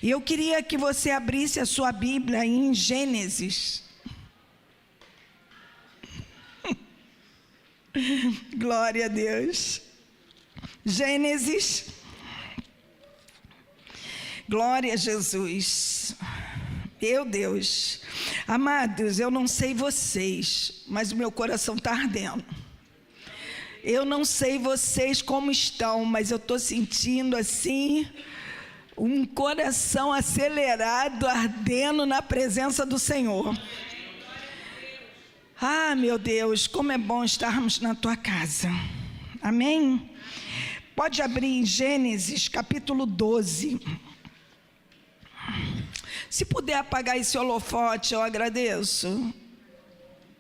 E eu queria que você abrisse a sua Bíblia em Gênesis. Glória a Deus. Gênesis. Glória a Jesus. Meu Deus. Amados, eu não sei vocês, mas o meu coração está ardendo. Eu não sei vocês como estão, mas eu estou sentindo assim um coração acelerado, ardendo na presença do Senhor. Ah, meu Deus, como é bom estarmos na tua casa. Amém? Pode abrir em Gênesis capítulo 12. Se puder apagar esse holofote, eu agradeço.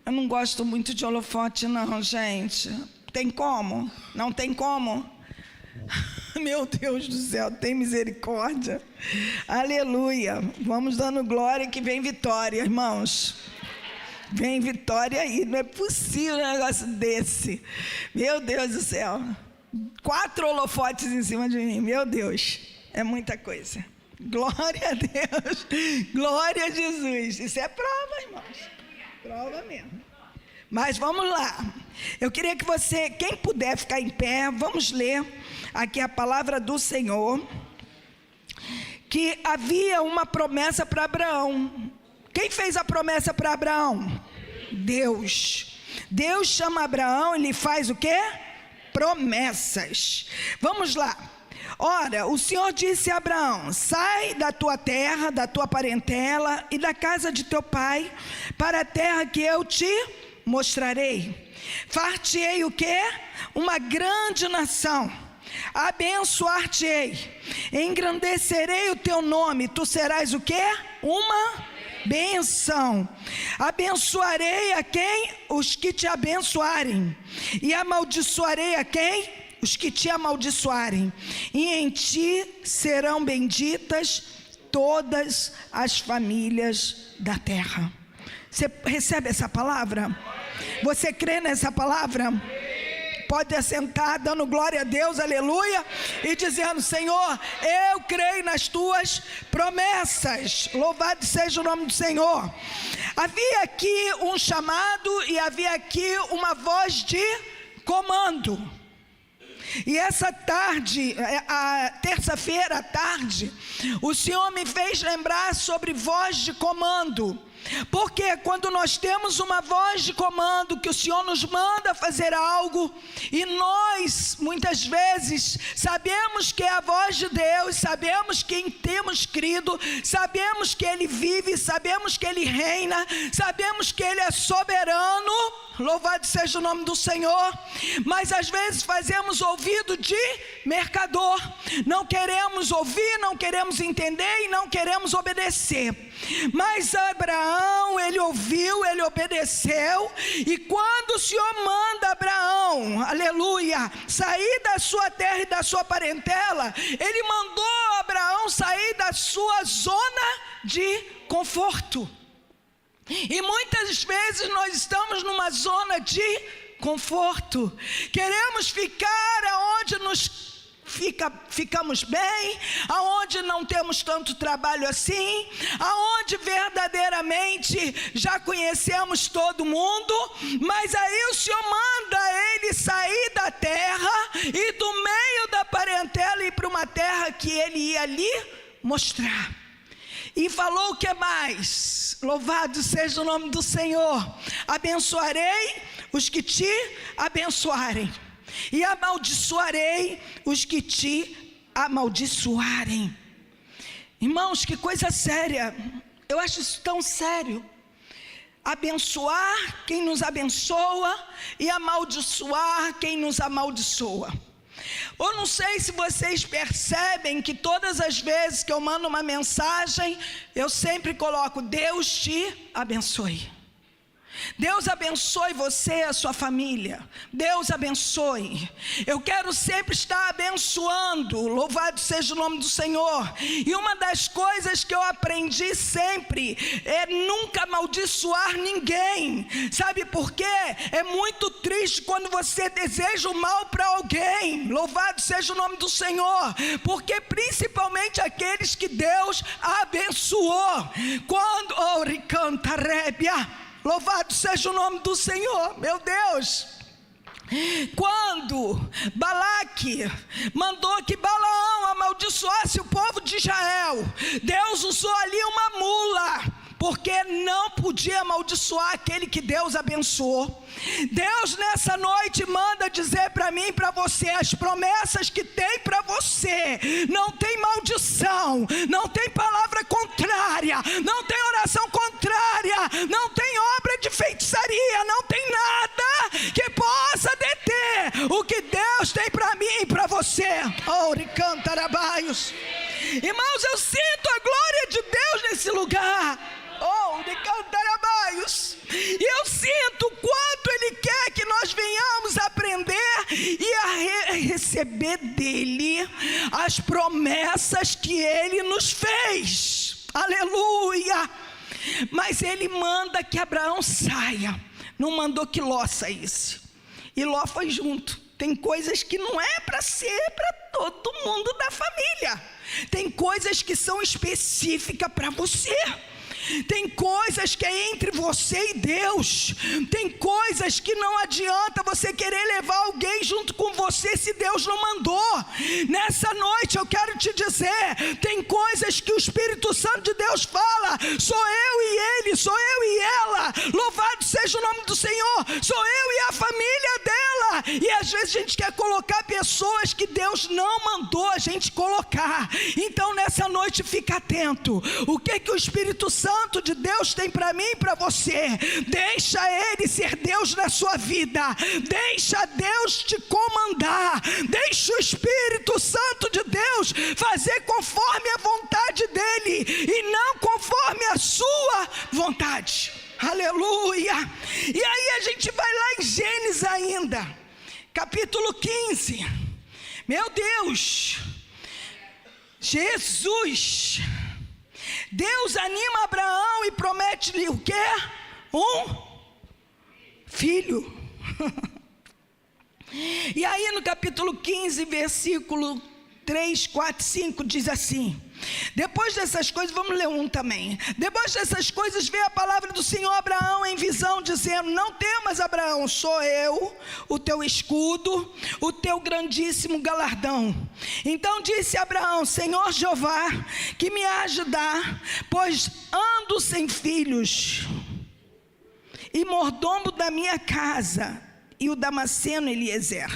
Eu não gosto muito de holofote não, gente. Tem como? Não tem como? Meu Deus do céu, tem misericórdia. Aleluia. Vamos dando glória que vem vitória, irmãos. Vem vitória aí. Não é possível um negócio desse. Meu Deus do céu. 4 holofotes em cima de mim. Meu Deus. É muita coisa. Glória a Deus. Glória a Jesus. Isso é prova, irmãos. Prova mesmo. Mas vamos lá. Eu queria que você, quem puder ficar em pé, vamos ler aqui a palavra do Senhor. Que havia uma promessa para Abraão. Quem fez a promessa para Abraão? Deus. Deus chama Abraão e lhe faz o quê? Promessas. Vamos lá. Ora, o Senhor disse a Abraão: sai da tua terra, da tua parentela e da casa de teu pai, para a terra que eu te mostrarei. Far-te-ei o quê? Uma grande nação. Abençoar-te-ei, engrandecerei o teu nome, tu serás o quê? Uma benção. Abençoarei a quem? Os que te abençoarem, e amaldiçoarei a quem? Os que te amaldiçoarem, e em ti serão benditas todas as famílias da terra. Você recebe essa palavra? Você crê nessa palavra? Pode assentar dando glória a Deus, aleluia, e dizendo: Senhor, eu creio nas tuas promessas. Louvado seja o nome do Senhor. Havia aqui um chamado e havia aqui uma voz de comando. E essa tarde, a terça-feira à tarde, o Senhor me fez lembrar sobre voz de comando. Porque quando nós temos uma voz de comando, que o Senhor nos manda fazer algo, e nós muitas vezes sabemos que é a voz de Deus, sabemos que temos crido, sabemos que Ele vive, sabemos que Ele reina, sabemos que Ele é soberano, louvado seja o nome do Senhor, mas às vezes fazemos ouvido de mercador, não queremos ouvir, não queremos entender e não queremos obedecer. Mas Abraão, ele ouviu, ele obedeceu, e quando o Senhor manda Abraão, aleluia, sair da sua terra e da sua parentela, ele mandou Abraão sair da sua zona de conforto. E muitas vezes nós estamos numa zona de conforto, queremos ficar aonde ficamos bem, aonde não temos tanto trabalho assim, aonde verdadeiramente já conhecemos todo mundo, mas aí o Senhor manda ele sair da terra e do meio da parentela ir para uma terra que ele ia ali mostrar. E falou o que mais? Louvado seja o nome do Senhor. Abençoarei os que te abençoarem, e amaldiçoarei os que te amaldiçoarem. Irmãos, que coisa séria. Eu acho isso tão sério. Abençoar quem nos abençoa e amaldiçoar quem nos amaldiçoa. Eu não sei se vocês percebem que todas as vezes que eu mando uma mensagem, eu sempre coloco: Deus te abençoe. Deus abençoe você e a sua família. Deus abençoe. Eu quero sempre estar abençoando. Louvado seja o nome do Senhor. E uma das coisas que eu aprendi sempre é nunca amaldiçoar ninguém. Sabe por quê? É muito triste quando você deseja o mal para alguém. Louvado seja o nome do Senhor. Porque principalmente aqueles que Deus abençoou. Quando louvado seja o nome do Senhor, meu Deus. Quando Balaque mandou que Balaão amaldiçoasse o povo de Israel, Deus usou ali uma mula, porque não podia amaldiçoar aquele que Deus abençoou. Deus nessa noite manda dizer para mim e para você: as promessas que tem para você, não tem maldição, não tem palavra contrária, não tem oração contrária, não tem obra de feitiçaria, não tem nada que possa deter o que Deus tem para mim e para você. Irmãos, eu sinto a glória de Deus nesse lugar. E eu sinto o quanto Ele quer que nós venhamos aprender e a receber dEle as promessas que Ele nos fez. Aleluia! Mas Ele manda que Abraão saia, não mandou que Ló saísse. E Ló foi junto. Tem coisas que não é para ser para todo mundo da família. Tem coisas que são específicas para você. Tem coisas que é entre você e Deus. Tem coisas que não adianta você querer levar alguém junto com você se Deus não mandou. Nessa noite eu quero te dizer, tem coisas que o Espírito Santo de Deus fala: sou eu e ele, sou eu e ela. Louvado seja o nome do Senhor. Sou eu e a família dela. E às vezes a gente quer colocar pessoas que Deus não mandou a gente colocar. Então nessa noite fica atento. O que o Espírito Santo de Deus tem para mim e para você? Deixa Ele ser Deus na sua vida. Deixa Deus te comandar. Deixa o Espírito Santo de Deus fazer conforme a vontade dEle e não conforme a sua vontade. Aleluia! E aí a gente vai lá em Gênesis ainda, capítulo 15. Meu Deus, Jesus, Deus anima Abraão e promete-lhe o quê? Um filho. E aí no capítulo 15, versículo 3, 4, 5, diz assim: depois dessas coisas, vamos ler um também. Depois dessas coisas veio a palavra do Senhor a Abraão em visão, dizendo: não temas, Abraão, sou eu, o teu escudo, o teu grandíssimo galardão. Então disse Abraão: Senhor Jeová, que me ajudar, pois ando sem filhos, e mordomo da minha casa, e o Damasceno Eliezer.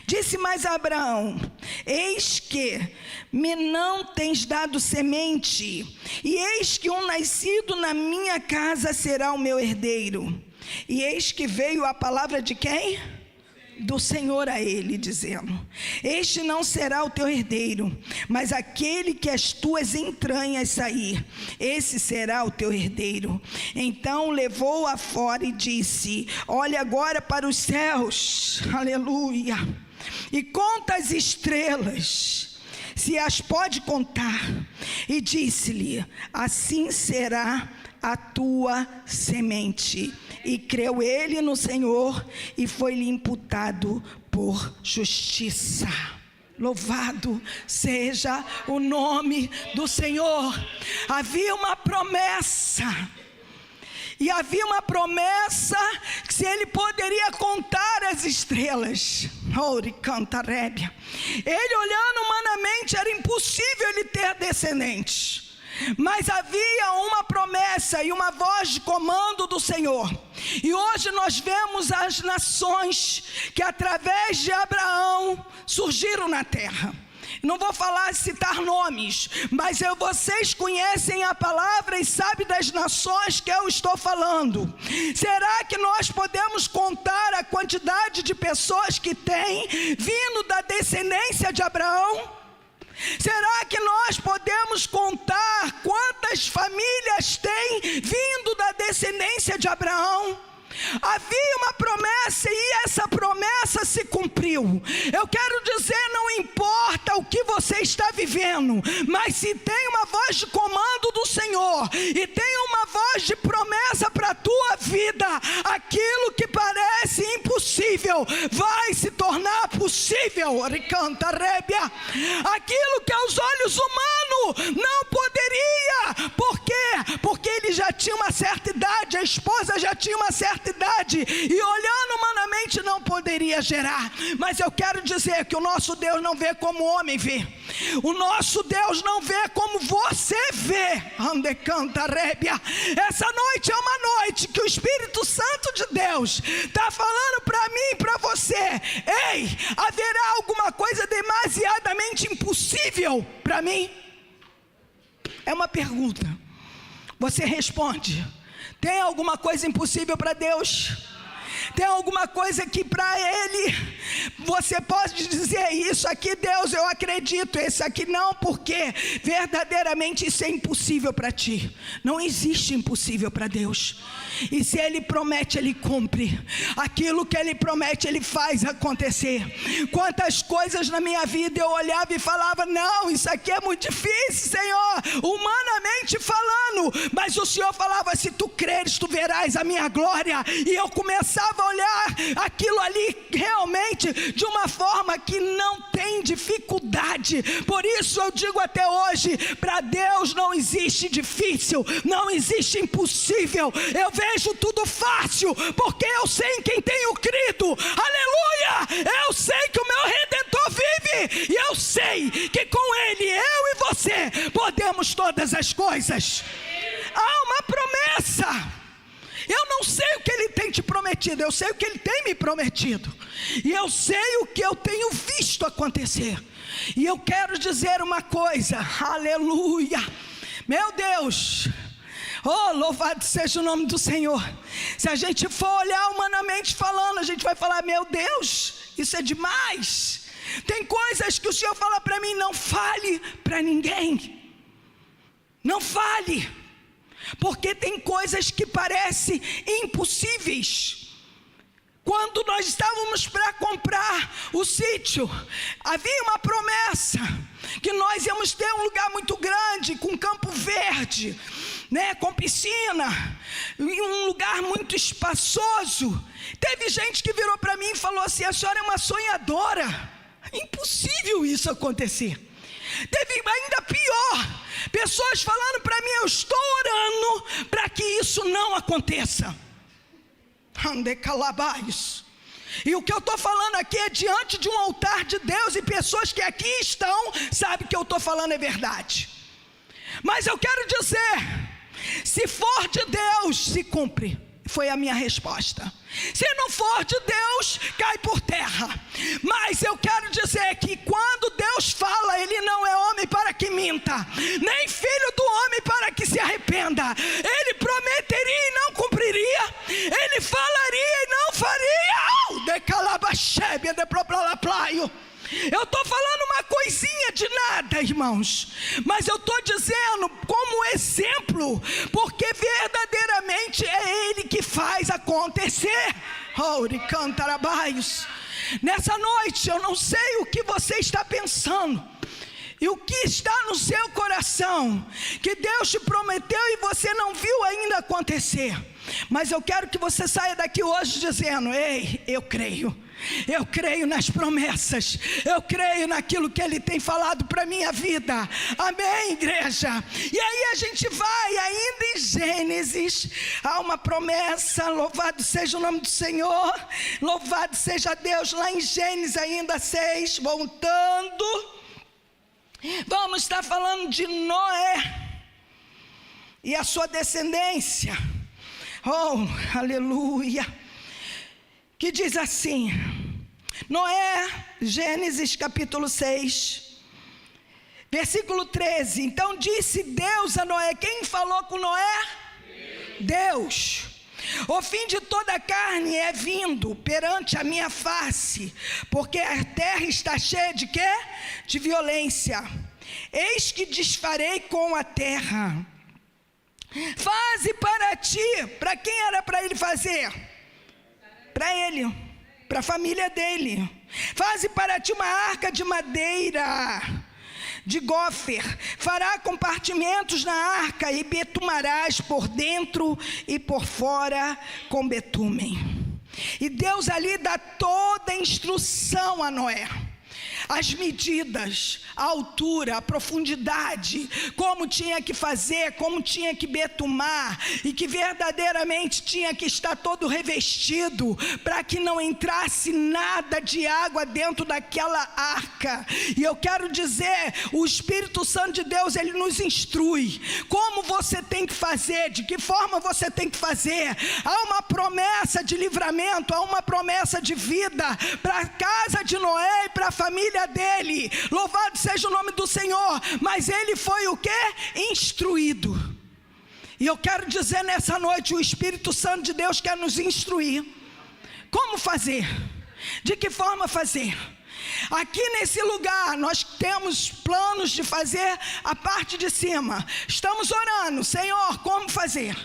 Disse mais a Abraão: eis que me não tens dado semente, e eis que um nascido na minha casa será o meu herdeiro. E eis que veio a palavra de quem? Do Senhor a ele, dizendo: este não será o teu herdeiro, mas aquele que as tuas entranhas sair, esse será o teu herdeiro. Então levou-o afora e disse: olha agora para os céus, aleluia, e conta as estrelas, se as pode contar. E disse-lhe: assim será a tua semente. E creu ele no Senhor, e foi-lhe imputado por justiça. Louvado seja o nome do Senhor. Havia uma promessa, e havia uma promessa que se ele poderia contar as estrelas. Ele, olhando humanamente, era impossível ele ter descendentes. Mas havia uma promessa e uma voz de comando do Senhor. E hoje nós vemos as nações que através de Abraão surgiram na terra. Não vou citar nomes, mas vocês conhecem a palavra e sabem das nações que eu estou falando. Será que nós podemos contar a quantidade de pessoas que tem vindo da descendência de Abraão? Será que nós podemos contar quantas famílias tem vindo da descendência de Abraão? Havia uma promessa e essa promessa se cumpriu. Eu quero dizer, não importa o que você está vivendo, mas se tem uma voz de comando do Senhor e tem uma voz de promessa para a tua vida, aquilo que parece impossível vai se tornar possível. Aquilo que aos olhos humanos não poderia. Por quê? Porque ele já tinha uma certa idade, a esposa já tinha uma certa idade, e olhando humanamente não poderia gerar. Mas eu quero dizer que o nosso Deus não vê como o homem vê. O nosso Deus não vê como você vê. Essa noite é uma noite que o Espírito Santo de Deus está falando para mim e para você: ei, haverá alguma coisa demasiadamente impossível para mim? É uma pergunta. Você responde: tem alguma coisa impossível para Deus? Tem alguma coisa que para Ele você pode dizer: isso aqui, Deus, eu acredito, esse aqui não, porque verdadeiramente isso é impossível para ti? Não existe impossível para Deus. E se Ele promete, Ele cumpre. Aquilo que Ele promete, Ele faz acontecer. Quantas coisas na minha vida eu olhava e falava: não, isso aqui é muito difícil, Senhor, humanamente falando. Mas o Senhor falava: se tu creres, tu verás a minha glória. E eu começava a olhar aquilo ali realmente de uma forma que não tem dificuldade. Por isso eu digo até hoje: para Deus não existe difícil, não existe impossível. Eu vejo tudo fácil, porque eu sei em quem tenho crido. Aleluia! Eu sei que o meu Redentor vive, e eu sei que com Ele, eu e você podemos todas as coisas. Há uma promessa. Eu não sei o que Ele tem te prometido, eu sei o que Ele tem me prometido, e eu sei o que eu tenho visto acontecer. E eu quero dizer uma coisa, aleluia, meu Deus, oh, louvado seja o nome do Senhor. Se a gente for olhar humanamente falando, a gente vai falar: meu Deus, isso é demais. Tem coisas que o Senhor fala para mim: não fale para ninguém, não fale, porque tem coisas que parecem impossíveis. Quando nós estávamos para comprar o sítio, havia uma promessa que nós íamos ter um lugar muito grande, com campo verde, né, com piscina, um lugar muito espaçoso. Teve gente que virou para mim e falou assim: a senhora é uma sonhadora, é impossível isso acontecer. Teve ainda pior, pessoas falando para mim: eu estou orando para que isso não aconteça. E o que eu estou falando aqui é diante de um altar de Deus, e pessoas que aqui estão sabem que eu estou falando é verdade. Mas eu quero dizer: se for de Deus, se cumpre. Foi a minha resposta. Se não for de Deus, cai por terra. Mas eu quero dizer que quando Deus fala, Ele não é homem para que minta, nem filho do homem para que se arrependa. Ele prometeria e não cumpriria, Ele falaria e não faria. Eu estou falando uma coisinha de nada, irmãos, mas eu estou dizendo como exemplo, porque verdadeiramente é Ele que faz acontecer. Nessa noite eu não sei o que você está pensando e o que está no seu coração, que Deus te prometeu e você não viu ainda acontecer. Mas eu quero que você saia daqui hoje dizendo: ei, eu creio nas promessas, eu creio naquilo que Ele tem falado para a minha vida. Amém, igreja? E aí a gente vai ainda em Gênesis. Há uma promessa, louvado seja o nome do Senhor, louvado seja Deus. Lá em Gênesis ainda 6, voltando, vamos estar falando de Noé e a sua descendência. Oh, aleluia. Que diz assim, Noé, Gênesis capítulo 6, versículo 13. Então disse Deus a Noé. Quem falou com Noé? Deus. O fim de toda a carne é vindo perante a minha face, porque a terra está cheia de quê? De violência. Eis que desfarei com a terra. Faze para ti. Para quem era para ele fazer? para ele, para a família dele. Faze para ti uma arca de madeira de gofer, fará compartimentos na arca e betumarás por dentro e por fora com betume. E Deus ali dá toda a instrução a Noé. As medidas, a altura, a profundidade, como tinha que fazer, como tinha que betumar, e que verdadeiramente tinha que estar todo revestido, para que não entrasse nada de água dentro daquela arca. E eu quero dizer, o Espírito Santo de Deus, ele nos instrui, como você tem que fazer, de que forma você tem que fazer. Há uma promessa de livramento, há uma promessa de vida, para a casa de Noé e para a família dele. Louvado seja o nome do Senhor. Mas ele foi o quê? Instruído. E eu quero dizer nessa noite, o Espírito Santo de Deus quer nos instruir. Como fazer? De que forma fazer? Aqui nesse lugar nós temos planos de fazer a parte de cima. Estamos orando, Senhor, como fazer?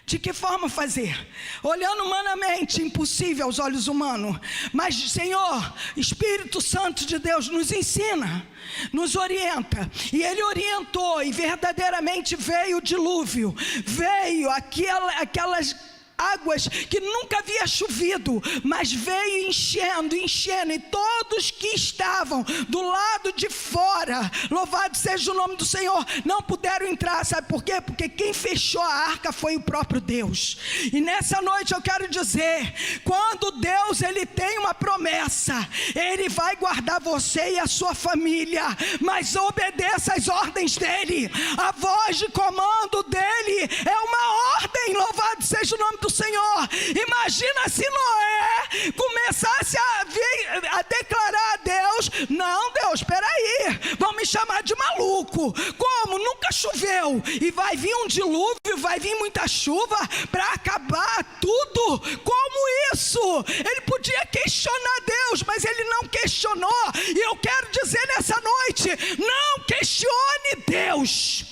De que forma fazer? Olhando humanamente, impossível aos olhos humanos. Mas, Senhor, Espírito Santo de Deus nos ensina, nos orienta. E Ele orientou, e verdadeiramente veio o dilúvio. Veio aquelas águas que nunca havia chovido, mas veio enchendo, e todos que estavam do lado de fora, louvado seja o nome do Senhor, não puderam entrar. Sabe por quê? Porque quem fechou a arca foi o próprio Deus. E nessa noite eu quero dizer, quando Deus ele tem uma promessa, Ele vai guardar você e a sua família, mas obedeça às ordens dEle. A voz de comando dEle é uma ordem, louvado seja o nome do Senhor. Imagina se Noé começasse a declarar a Deus: não, Deus, espera aí, vão me chamar de maluco. Como? Nunca choveu, e vai vir um dilúvio, vai vir muita chuva para acabar tudo. Como isso? Ele podia questionar Deus, mas ele não questionou. E eu quero dizer nessa noite, não questione Deus.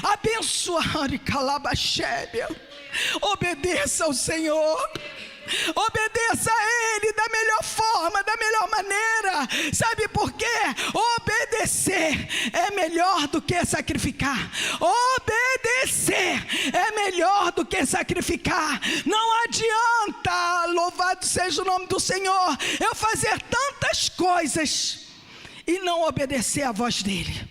Abençoar e calabachébia. Obedeça ao Senhor, obedeça a Ele da melhor forma, da melhor maneira. Sabe por quê? Obedecer é melhor do que sacrificar. Obedecer é melhor do que sacrificar. Não adianta, louvado seja o nome do Senhor, eu fazer tantas coisas e não obedecer à voz dEle.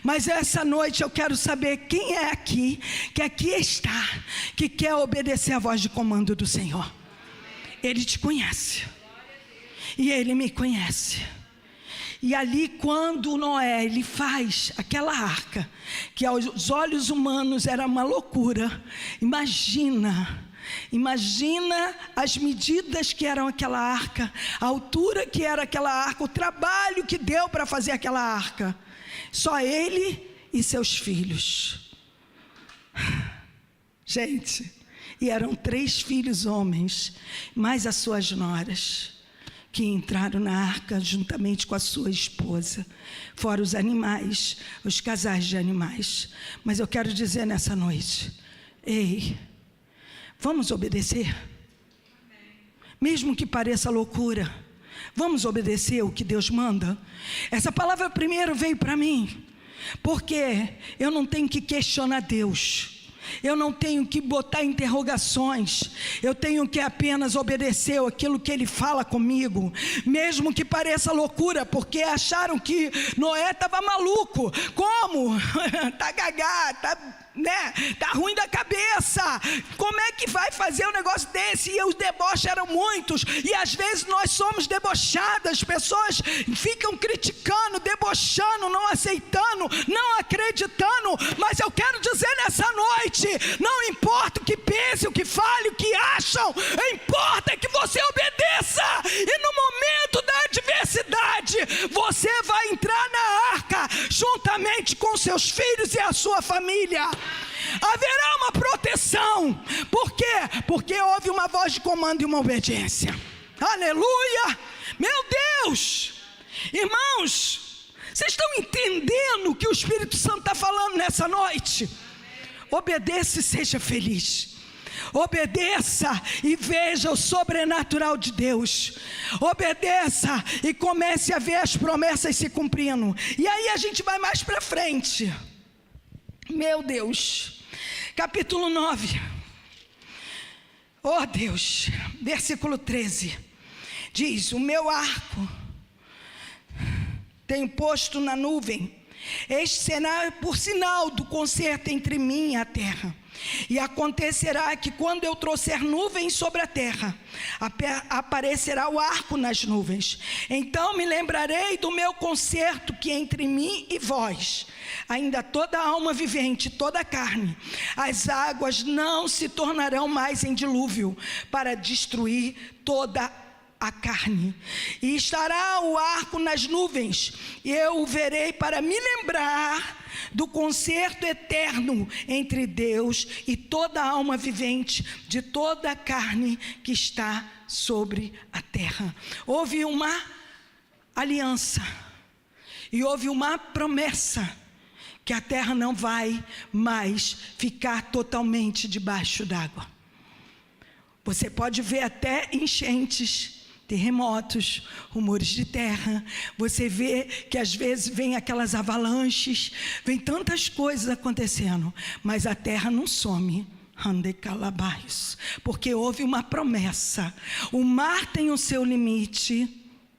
Mas essa noite eu quero saber quem é aqui, que aqui está, que quer obedecer a voz de comando do Senhor. Ele te conhece, e Ele me conhece. E ali quando Noé, ele faz aquela arca, que aos olhos humanos era uma loucura. Imagina as medidas que eram aquela arca, a altura que era aquela arca, o trabalho que deu para fazer aquela arca. Só ele e seus filhos. Gente, e eram 3 filhos homens, mais as suas noras, que entraram na arca juntamente com a sua esposa, fora os animais, os casais de animais. Mas eu quero dizer nessa noite, ei, vamos obedecer? Mesmo que pareça loucura, vamos obedecer o que Deus manda? Essa palavra primeiro veio para mim, porque eu não tenho que questionar Deus, eu não tenho que botar interrogações, eu tenho que apenas obedecer aquilo que Ele fala comigo, mesmo que pareça loucura, porque acharam que Noé estava maluco. Como? Está gagá, tá ruim da cabeça, como é que vai fazer um negócio desse? E os deboches eram muitos, e às vezes nós somos debochadas, pessoas ficam criticando, debochando, não aceitando, não acreditando. Mas eu quero dizer nessa noite, não importa o que pensem, o que falem, o que acham, importa que você obedeça. E no momento da adversidade, você vai entrar na arca juntamente com seus filhos e a sua família. Haverá uma proteção. Por quê? Porque houve uma voz de comando e uma obediência. Aleluia! Meu Deus! Irmãos, vocês estão entendendo o que o Espírito Santo está falando nessa noite? Obedeça e seja feliz. Obedeça e veja o sobrenatural de Deus. Obedeça e comece a ver as promessas se cumprindo. E aí a gente vai mais para frente. Meu Deus. Capítulo 9. Oh Deus. Versículo 13. Diz: o meu arco tenho posto na nuvem. Este será por sinal do concerto entre mim e a terra. E acontecerá que quando eu trouxer nuvens sobre a terra, aparecerá o arco nas nuvens. Então me lembrarei do meu concerto que entre mim e vós, ainda toda alma vivente, toda carne. As águas não se tornarão mais em dilúvio para destruir toda a carne. E estará o arco nas nuvens, e eu o verei para me lembrar do concerto eterno entre Deus e toda alma vivente, de toda a carne que está sobre a terra. Houve uma aliança e houve uma promessa que a terra não vai mais ficar totalmente debaixo d'água. Você pode ver até enchentes, terremotos, rumores de terra. Você vê que às vezes vem aquelas avalanches, vem tantas coisas acontecendo, mas a terra não some, porque houve uma promessa. O mar tem o seu limite.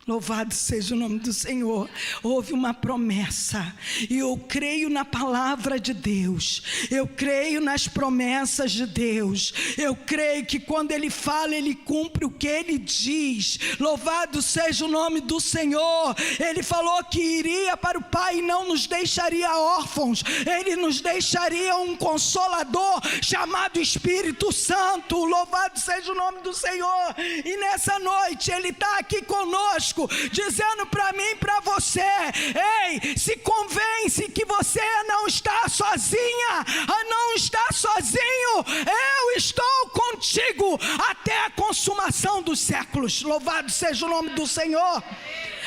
Louvado seja o nome do Senhor. Houve uma promessa, e eu creio na palavra de Deus, eu creio nas promessas de Deus, eu creio que quando Ele fala, Ele cumpre o que Ele diz. Louvado seja o nome do Senhor. Ele falou que iria para o Pai e não nos deixaria órfãos, Ele nos deixaria um Consolador chamado Espírito Santo. Louvado seja o nome do Senhor. E nessa noite Ele está aqui conosco, dizendo para mim e para você: ei, se convence que você não está sozinha, não está sozinho. Eu estou contigo até a consumação dos séculos. Louvado seja o nome do Senhor.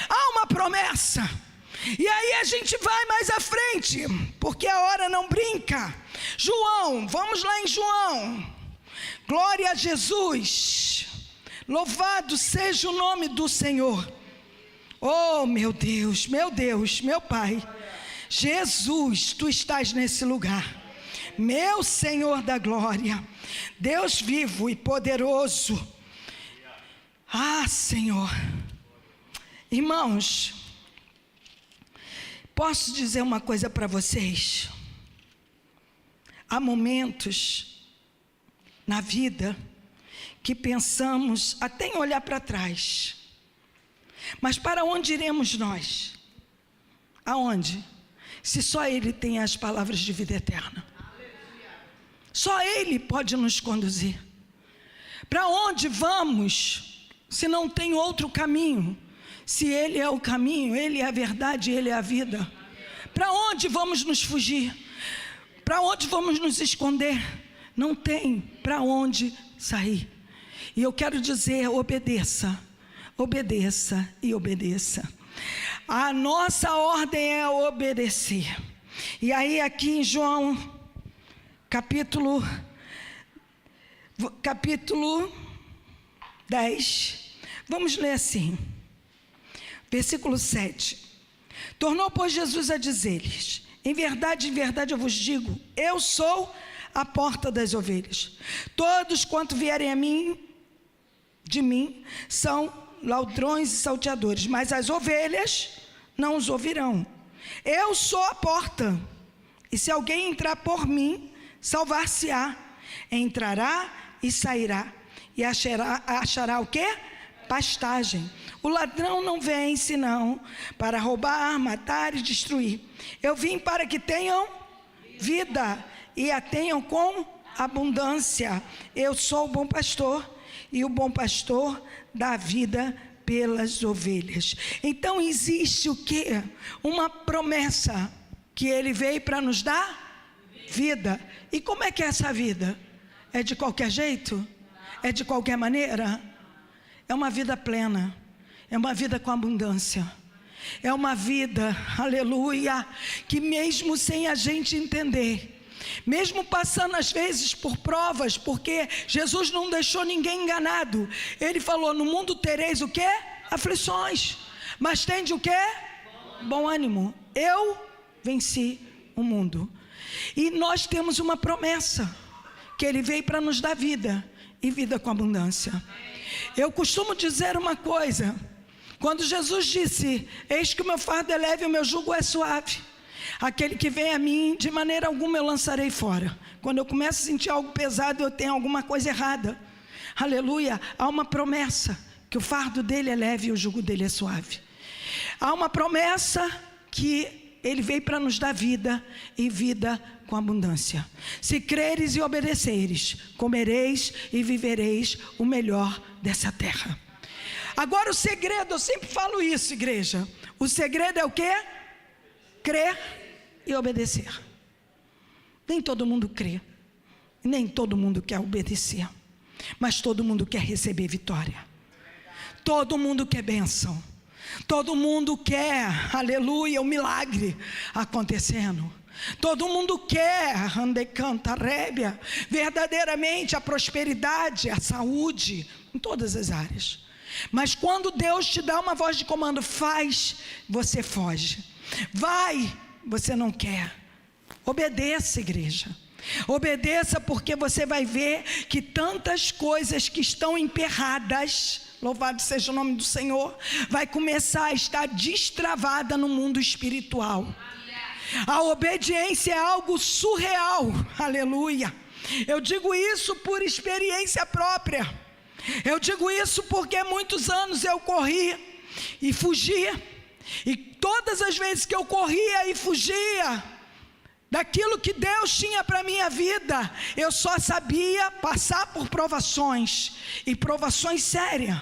Há uma promessa. E aí a gente vai mais à frente, porque a hora não brinca. João, vamos lá em João. Glória a Jesus. Louvado seja o nome do Senhor. Oh meu Deus, meu Pai. Jesus, Tu estás nesse lugar, meu Senhor da glória, Deus vivo e poderoso. Ah, Senhor. Irmãos, posso dizer uma coisa para vocês? Há momentos na vida que pensamos até em olhar para trás, mas para onde iremos nós? Aonde? Se só Ele tem as palavras de vida eterna. Só Ele pode nos conduzir. Para onde vamos se não tem outro caminho? Se Ele é o caminho, Ele é a verdade, Ele é a vida. Para onde vamos nos fugir? Para onde vamos nos esconder? Não tem para onde sair. E eu quero dizer: obedeça, obedeça e obedeça. A nossa ordem é obedecer. E aí aqui em João, capítulo 10, vamos ler assim, versículo 7. Tornou, pois, Jesus a dizer-lhes: em verdade eu vos digo, eu sou a porta das ovelhas. Todos quanto vierem a mim, de mim, são ladrões e salteadores, mas as ovelhas não os ouvirão. Eu sou a porta, e se alguém entrar por mim, salvar-se-á. Entrará e sairá, e achará o quê? Pastagem. O ladrão não vem senão para roubar, matar e destruir. Eu vim para que tenham vida e a tenham com abundância. Eu sou o bom pastor, e o bom pastor dá a vida pelas ovelhas. Então existe o quê? Uma promessa, que Ele veio para nos dar vida. E como é que é essa vida? É de qualquer jeito? É de qualquer maneira? É uma vida plena, é uma vida com abundância, é uma vida, aleluia, que mesmo sem a gente entender, mesmo passando às vezes por provas, porque Jesus não deixou ninguém enganado. Ele falou: no mundo tereis o quê? Aflições, mas tende o quê? Bom ânimo, eu venci o mundo. E nós temos uma promessa, que Ele veio para nos dar vida, e vida com abundância. Eu costumo dizer uma coisa, quando Jesus disse: eis que o meu fardo é leve e o meu jugo é suave, aquele que vem a mim, de maneira alguma eu lançarei fora. Quando eu começo a sentir algo pesado, eu tenho alguma coisa errada. Aleluia, há uma promessa, que o fardo dele é leve e o jugo dele é suave. Há uma promessa que Ele veio para nos dar vida, e vida com abundância. Se creres e obedeceres, comereis e vivereis o melhor dessa terra. Agora o segredo, eu sempre falo isso, igreja, o segredo é o quê? Crer e obedecer. Nem todo mundo crê, nem todo mundo quer obedecer, mas todo mundo quer receber vitória, todo mundo quer bênção, todo mundo quer, aleluia, o milagre acontecendo. Todo mundo quer, verdadeiramente a prosperidade, a saúde, em todas as áreas. Mas quando Deus te dá uma voz de comando, faz, você foge. Vai, você não quer. Obedeça, igreja. Obedeça, porque você vai ver que tantas coisas que estão emperradas, louvado seja o nome do Senhor, vai começar a estar destravada no mundo espiritual. A obediência é algo surreal, aleluia. Eu digo isso por experiência própria. Eu digo isso porque muitos anos eu corri e fugia, e todas as vezes que eu corria e fugia daquilo que Deus tinha para a minha vida, eu só sabia passar por provações, e provações sérias.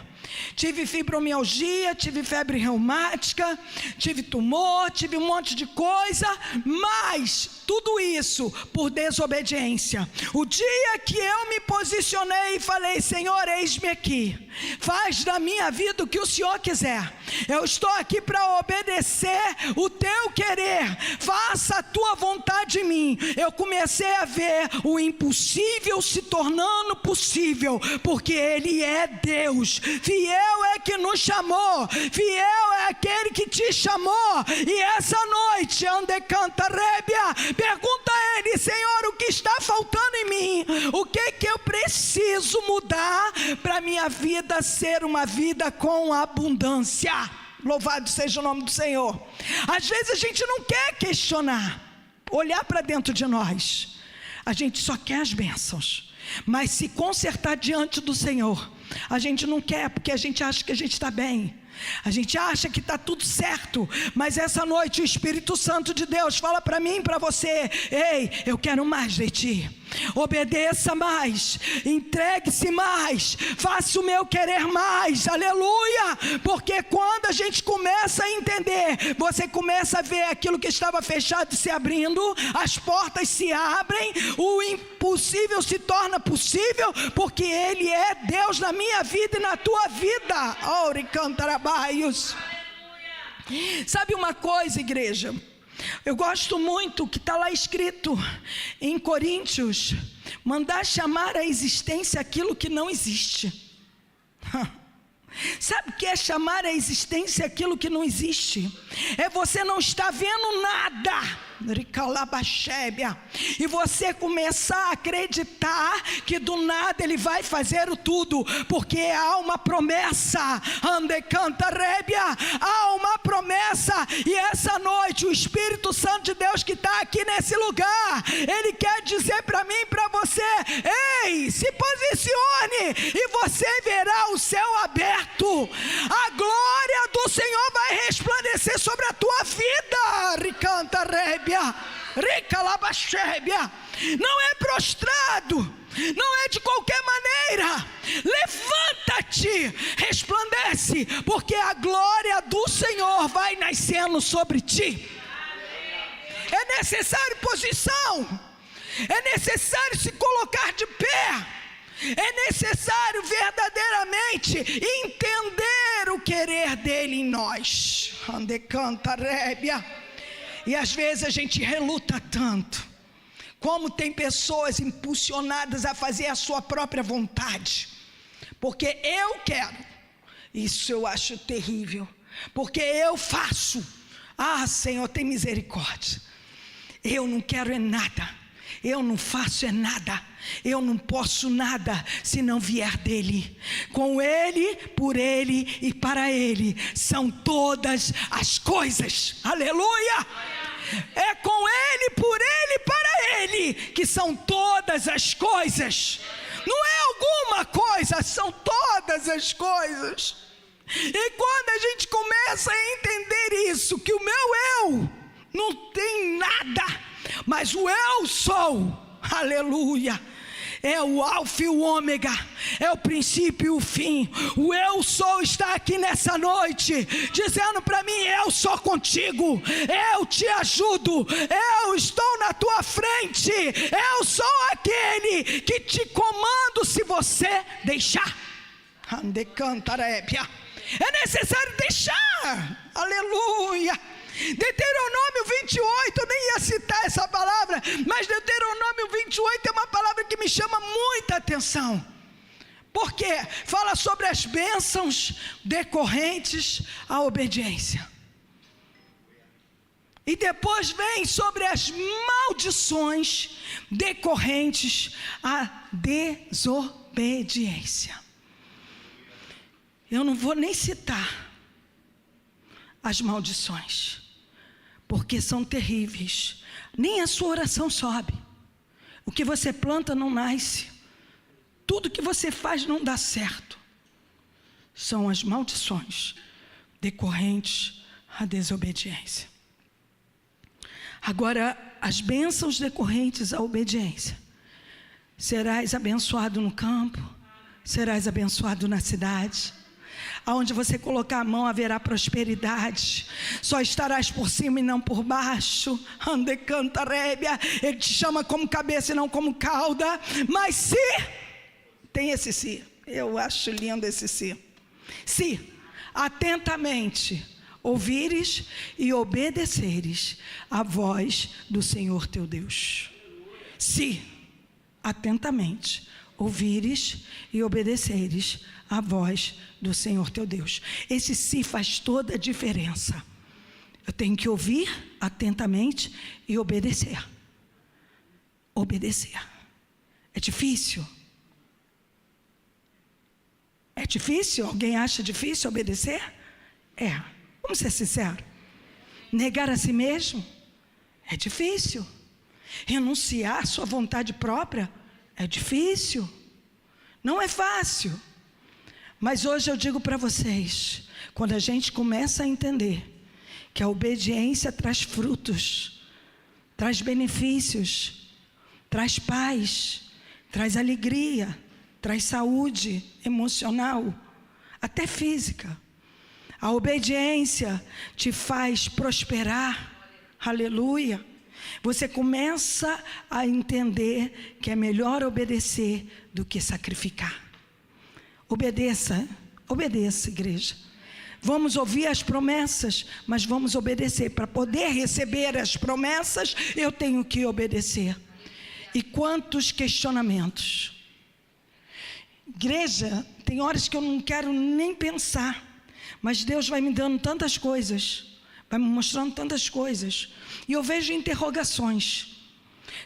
Tive fibromialgia, tive febre reumática, tive tumor, tive um monte de coisa, mas tudo isso por desobediência. O dia que eu me posicionei e falei: Senhor, eis-me aqui, faz da minha vida o que o Senhor quiser, eu estou aqui para obedecer o teu querer, faça a tua vontade em mim. Eu comecei a ver o impossível se tornando possível, porque Ele é Deus. Fiel é que nos chamou, fiel é aquele que te chamou. E essa noite, pergunta a Ele: Senhor, o que está faltando em mim? O que eu preciso mudar para minha vida ser uma vida com abundância? Louvado seja o nome do Senhor. Às vezes a gente não quer questionar, olhar para dentro de nós, a gente só quer as bênçãos, mas se consertar diante do Senhor, a gente não quer, porque a gente acha que a gente está bem, a gente acha que está tudo certo. Mas essa noite o Espírito Santo de Deus fala para mim e para você: ei, eu quero mais de ti. Obedeça mais, entregue-se mais, faça o meu querer mais, aleluia. Porque quando a gente começa a entender, você começa a ver aquilo que estava fechado se abrindo, as portas se abrem, o impossível se torna possível, porque Ele é Deus na minha vida e na tua vida. Sabe uma coisa, igreja? Eu gosto muito que está lá escrito em Coríntios: mandar chamar à existência aquilo que não existe. Sabe o que é chamar à existência aquilo que não existe? É você não estar vendo nada, e você começar a acreditar que do nada Ele vai fazer o tudo, porque há uma promessa, há uma promessa. E essa noite o Espírito Santo de Deus que está aqui nesse lugar, Ele quer dizer para mim e para você: ei, se posicione e você verá o céu aberto. A glória do Senhor vai resplandecer sobre a tua vida. Não é prostrado, não é de qualquer maneira. Levanta-te, resplandece, porque a glória do Senhor vai nascendo sobre ti. É necessário posição, é necessário se colocar de pé, é necessário verdadeiramente entender o querer dele em nós. E às vezes a gente reluta tanto Como tem pessoas impulsionadas a fazer a sua própria vontade, porque eu quero. Isso eu acho terrível, porque eu faço. Ah, Senhor, tem misericórdia. Eu não quero é nada, eu não faço é nada, eu não posso nada se não vier dEle. Com Ele, por Ele e para Ele são todas as coisas. Aleluia! É com Ele, por Ele e para Ele que são todas as coisas. Não é alguma coisa, são todas as coisas. E quando a gente começa a entender isso, que o meu eu não tem nada, mas o eu sou, aleluia, é o alfa e o ômega, é o princípio e o fim. O eu sou está aqui nessa noite, dizendo para mim: eu sou contigo, eu te ajudo, eu estou na tua frente, eu sou aquele que te comando se você deixar. É necessário deixar, aleluia. Deuteronômio 28, eu nem ia citar essa palavra, mas Deuteronômio 28 é uma palavra que me chama muita atenção, porque fala sobre as bênçãos decorrentes à obediência, e depois vem sobre as maldições decorrentes à desobediência. Eu não vou nem citar as maldições, porque são terríveis. Nem a sua oração sobe. O que você planta não nasce. Tudo que você faz não dá certo. São as maldições decorrentes à desobediência. Agora, as bênçãos decorrentes à obediência: serás abençoado no campo, serás abençoado na cidade. Aonde você colocar a mão haverá prosperidade, só estarás por cima e não por baixo. Ele te chama como cabeça e não como cauda. Mas se, tem esse se, eu acho lindo esse se atentamente ouvires e obedeceres a voz do Senhor teu Deus. Se atentamente ouvires e obedeceres a voz do Senhor teu Deus. Esse se faz toda a diferença. Eu tenho que ouvir atentamente e obedecer. Obedecer. É difícil? É difícil? Alguém acha difícil obedecer? É. Vamos ser sinceros. Negar a si mesmo é difícil. Renunciar à sua vontade própria é difícil. Não é fácil. Mas hoje eu digo para vocês, quando a gente começa a entender que a obediência traz frutos, traz benefícios, traz paz, traz alegria, traz saúde emocional, até física. A obediência te faz prosperar, aleluia. Você começa a entender que é melhor obedecer do que sacrificar. Obedeça, obedeça, igreja. Vamos ouvir as promessas, mas vamos obedecer. Para poder receber as promessas, eu tenho que obedecer. E quantos questionamentos. Igreja, tem horas que eu não quero nem pensar, mas Deus vai me dando tantas coisas, vai me mostrando tantas coisas, e eu vejo interrogações.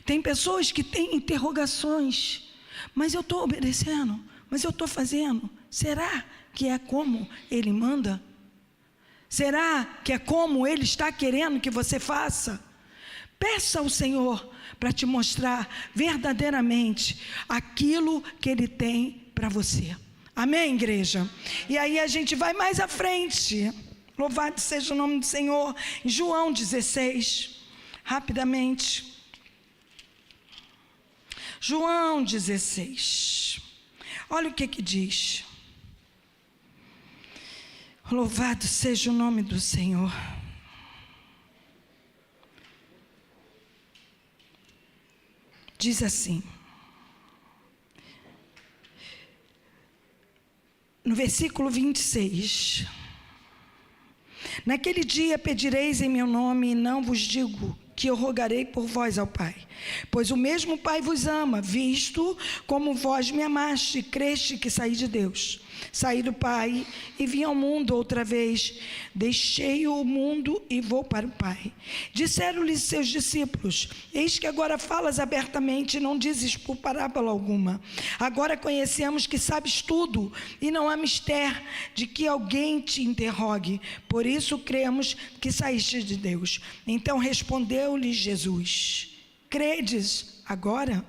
Tem pessoas que têm interrogações, mas eu estou obedecendo, mas eu estou fazendo. Será que é como Ele manda? Será que é como Ele está querendo que você faça? Peça ao Senhor para te mostrar verdadeiramente aquilo que Ele tem para você. Amém, igreja? E aí a gente vai mais à frente. Louvado seja o nome do Senhor. Em João 16, rapidamente. João 16. Olha o que diz. Louvado seja o nome do Senhor. Diz assim, no versículo 26: naquele dia pedireis em meu nome, e não vos digo que eu rogarei por vós ao Pai. Pois o mesmo Pai vos ama, visto como vós me amaste, e creste que saí de Deus. Saí do Pai e vim ao mundo outra vez. Deixei o mundo e vou para o Pai. Disseram-lhe seus discípulos: eis que agora falas abertamente e não dizes por parábola alguma. Agora conhecemos que sabes tudo e não há mistério de que alguém te interrogue. Por isso cremos que saíste de Deus. Então respondeu-lhe Jesus: credes agora?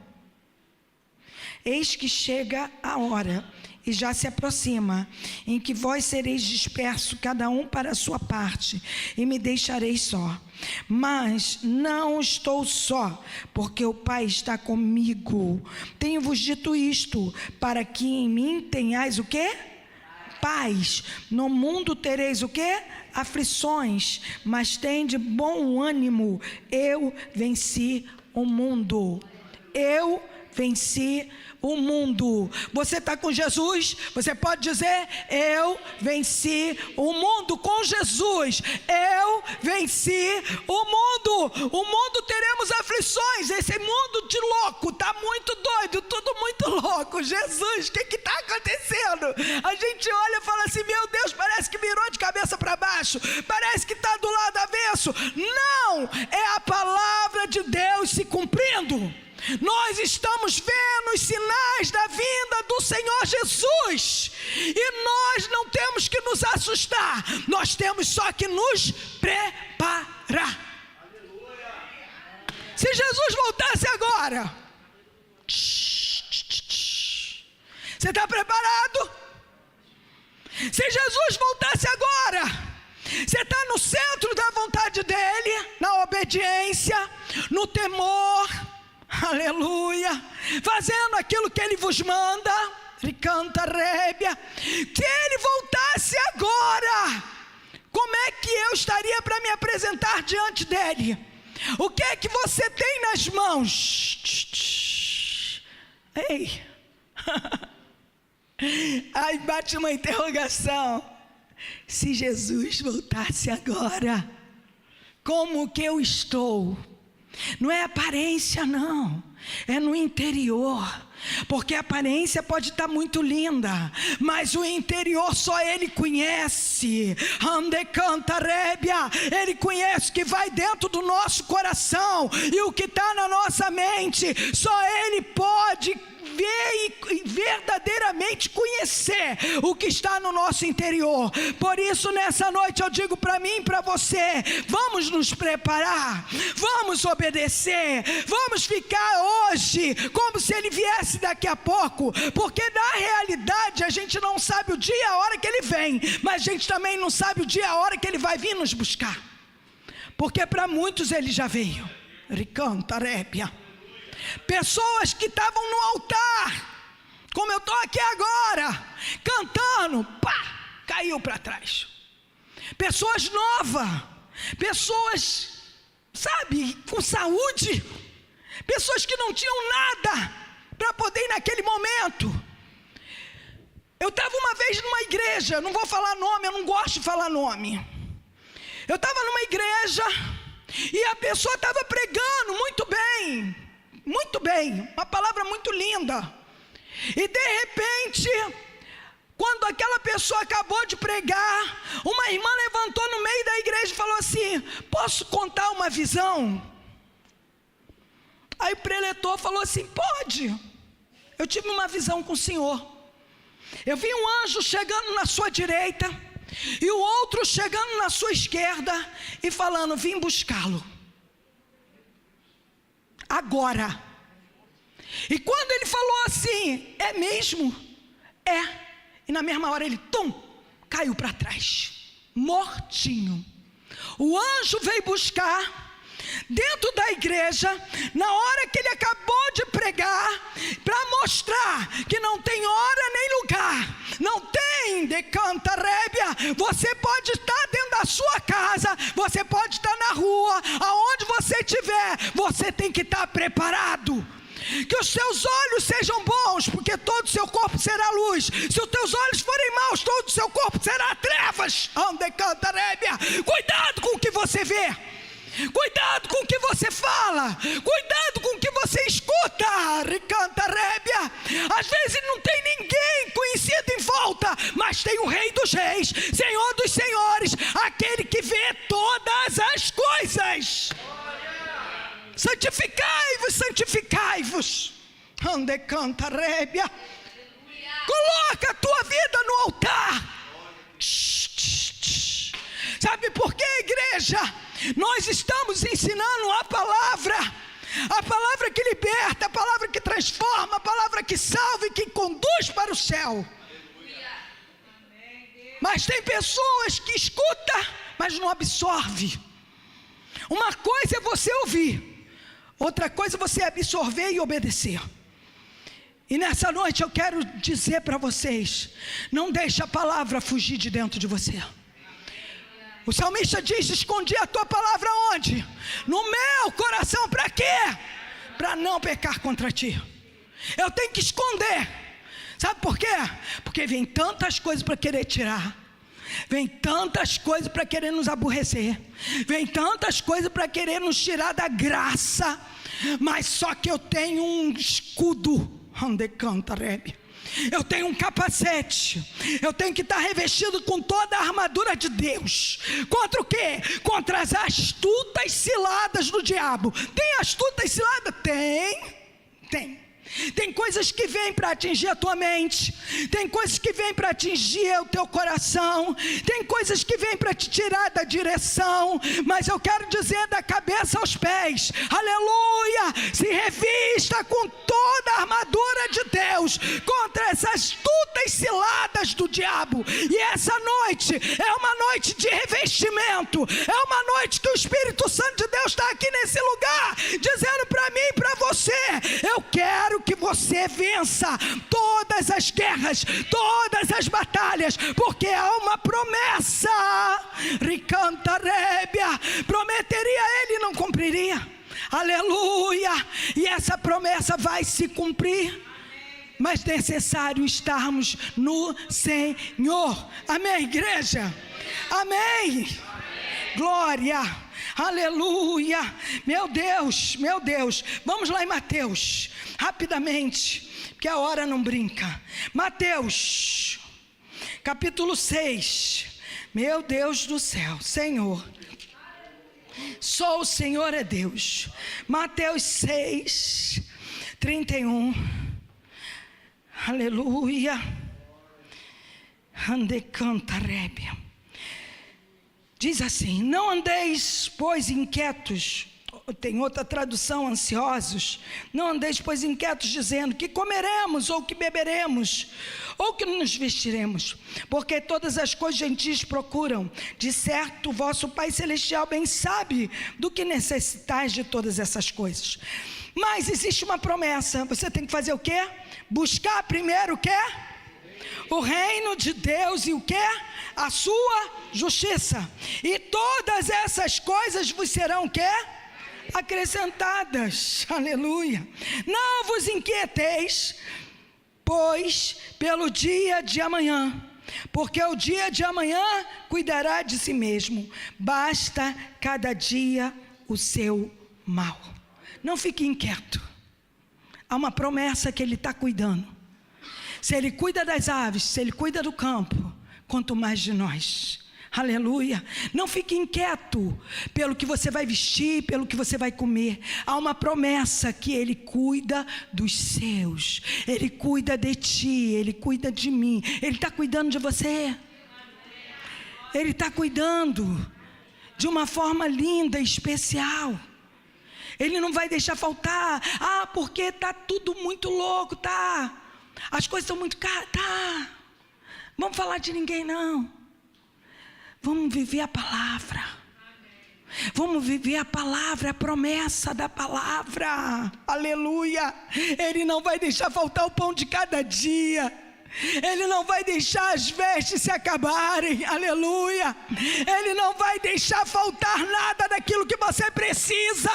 Eis que chega a hora, e já se aproxima, em que vós sereis dispersos, cada um para a sua parte, e me deixareis só. Mas não estou só, porque o Pai está comigo. Tenho-vos dito isto, para que em mim tenhais o quê? Paz. No mundo tereis o quê? Aflições, mas tende bom ânimo. Eu venci o mundo. Eu venci o mundo. Você está com Jesus? Você pode dizer: eu venci o mundo com Jesus. Eu venci o mundo. O mundo teremos aflições. Esse mundo de louco está muito doido, tudo muito louco. Jesus, o que está acontecendo? A gente olha e fala assim: meu Deus, parece que virou de cabeça para baixo, parece que está do lado avesso. Não, é a palavra de Deus se cumprindo. Nós estamos vendo os sinais da vinda do Senhor Jesus, e nós não temos que nos assustar, nós temos só que nos preparar. Aleluia. Se Jesus voltasse agora, você está preparado? Se Jesus voltasse agora, você está no centro da vontade dele, na obediência, no temor, aleluia, fazendo aquilo que ele vos manda, ricanta rébia. Se ele voltasse agora, como é que eu estaria para me apresentar diante dele? O que é que você tem nas mãos? Ei, aí bate uma interrogação: se Jesus voltasse agora, como que eu estou? Não é aparência, não, é no interior, porque a aparência pode estar muito linda, mas o interior só ele conhece. Ande canta rébia, ele conhece o que vai dentro do nosso coração, e o que está na nossa mente, só ele pode ver e verdadeiramente conhecer o que está no nosso interior. Por isso nessa noite eu digo para mim e para você: vamos nos preparar, vamos obedecer, vamos ficar hoje como se ele viesse daqui a pouco, porque na realidade a gente não sabe o dia e a hora que ele vem, mas a gente também não sabe o dia e a hora que ele vai vir nos buscar, porque para muitos ele já veio. Ricanta répia. Pessoas que estavam no altar, como eu estou aqui agora, cantando, pá, caiu para trás. Pessoas novas, pessoas, sabe, com saúde, pessoas que não tinham nada para poder ir naquele momento. Eu estava uma vez numa igreja, não vou falar nome, eu não gosto de falar nome. Eu estava numa igreja e a pessoa estava pregando muito bem, uma palavra muito linda. E de repente, quando aquela pessoa acabou de pregar, uma irmã levantou no meio da igreja e falou assim: posso contar uma visão? Aí o preletor falou assim: pode. Eu tive uma visão com o Senhor. Eu vi um anjo chegando na sua direita e o outro chegando na sua esquerda e falando: vim buscá-lo agora. E quando ele falou assim: é mesmo? É. E na mesma hora ele, caiu para trás, mortinho. O anjo veio buscar dentro da igreja, na hora que ele acabou de pregar, para mostrar que não tem hora nem lugar, não tem decanta rébia. Você pode estar dentro da sua casa, você pode estar na rua, aonde você estiver, você tem que estar preparado. Que os seus olhos sejam bons, porque todo o seu corpo será luz. Se os teus olhos forem maus, todo o seu corpo será trevas. Ande canta rébia. Cuidado com o que você vê. Cuidado com o que você fala. Cuidado com o que você escuta. Ricanta rébia. Às vezes não tem ninguém conhecido em volta, mas tem o Rei dos Reis, Senhor dos Senhores, aquele que vê todas as coisas. Santificai-vos, santificai-vos. Ande canta rébia. Coloca a tua vida no altar. Sabe por quê, igreja? Nós estamos ensinando a palavra que liberta, a palavra que transforma, a palavra que salva e que conduz para o céu. Mas tem pessoas que escutam, mas não absorve. Uma coisa é você ouvir, outra coisa é você absorver e obedecer. E nessa noite eu quero dizer para vocês: não deixe a palavra fugir de dentro de você. O salmista diz: escondi a tua palavra onde? No meu coração. Para quê? Para não pecar contra ti. Eu tenho que esconder. Sabe por quê? Porque vem tantas coisas para querer tirar. Vem tantas coisas para querer nos aborrecer. Vem tantas coisas para querer nos tirar da graça. Mas só que eu tenho um escudo. Onde canta, Rebe? Eu tenho um capacete. Eu tenho que estar revestido com toda a armadura de Deus. Contra o quê? Contra as astutas ciladas do diabo. Tem astutas ciladas? Tem. Tem coisas que vêm para atingir a tua mente. Tem coisas que vêm para atingir o teu coração. Tem coisas que vêm para te tirar da direção. Mas eu quero dizer, da cabeça aos pés, aleluia, se revista com toda a armadura de Deus contra essas astutas ciladas do diabo. E essa noite é uma noite de revestimento. É uma noite que o Espírito Santo de Deus está aqui nesse lugar, dizendo para mim e para você: eu quero que você vença todas as guerras, todas as batalhas, porque há uma promessa. Ricanta rébia. Prometeria ele e não cumpriria. Aleluia. E essa promessa vai se cumprir. Mas é necessário estarmos no Senhor. Amém, igreja? Amém. Glória. Aleluia. Meu Deus. Vamos lá em Mateus, rapidamente, porque a hora não brinca. Mateus, capítulo 6. Meu Deus do céu, Senhor. Só o Senhor é Deus. Mateus 6, 31. Aleluia. Ande canta rébia. Diz assim: não andeis, pois, inquietos. Tem outra tradução, ansiosos. Não andeis, pois, inquietos, dizendo: que comeremos, ou que beberemos, ou que nos vestiremos, porque todas as coisas gentis procuram. De certo, o vosso Pai Celestial bem sabe do que necessitais de todas essas coisas. Mas existe uma promessa. Você tem que fazer o quê? Buscar primeiro o quê? O reino de Deus e o quê? A sua justiça. E todas essas coisas vos serão o quê? Acrescentadas. Aleluia. Não vos inquieteis, pois, pelo dia de amanhã, porque o dia de amanhã cuidará de si mesmo. Basta cada dia o seu mal. Não fique inquieto. Há uma promessa que Ele está cuidando. Se Ele cuida das aves, se Ele cuida do campo, quanto mais de nós. Aleluia. Não fique inquieto pelo que você vai vestir, pelo que você vai comer. Há uma promessa que Ele cuida dos seus. Ele cuida de ti, Ele cuida de mim. Ele está cuidando de você. Ele está cuidando de uma forma linda, especial. Ele não vai deixar faltar. Porque está tudo muito louco, tá? As coisas estão muito caras, tá? Vamos falar de ninguém não. Vamos viver a palavra. Vamos viver a palavra, a promessa da palavra. Aleluia. Ele não vai deixar faltar o pão de cada dia. Ele não vai deixar as vestes se acabarem. Aleluia. Ele não vai deixar faltar nada daquilo que você precisa,